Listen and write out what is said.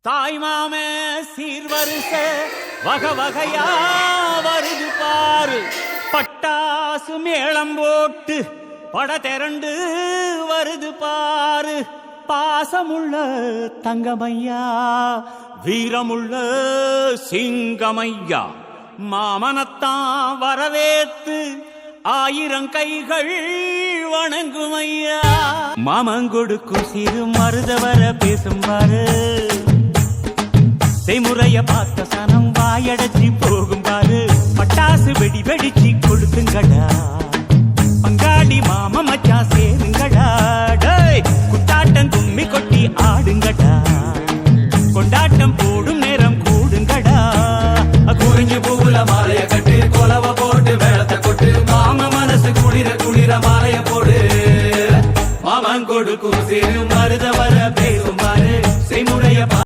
தாய் மாமே சீர்வரிச வகை வகையா வருது பாரு. பட்டாசு மேளம் போட்டு பட திரண்டு வருது பாரு. பாசமுள்ள தங்கமையா, வீரமுள்ள சிங்கமையா, மாமனத்தான் வரவேத்து ஆயிரம் கைகள் வணங்குமையா. மாமங்கொடுக்கும் சிறு மருதவர பேசும் பாரு. செய்முறைய பார்த்த சனம் வாயடைச்சி போகும் பாரு. பட்டாசு வெடி வெடிச்சி கொடுத்துங்கடா, பங்காளி மாம மச்சா சேருங்கடா. குத்தாட்டம் கும்மி கொட்டி ஆடுங்கடா, கொண்டாட்டம் போடும் நேரம் கூடுங்கடா. குறிஞ்சு பூவுல மாலைய கட்டு, கொலவ போட்டு வேளத்தை கொட்டு, மாம மனசு குளிர குளிர மாலைய போடு. மாமன் கொடுக்கும் சிறு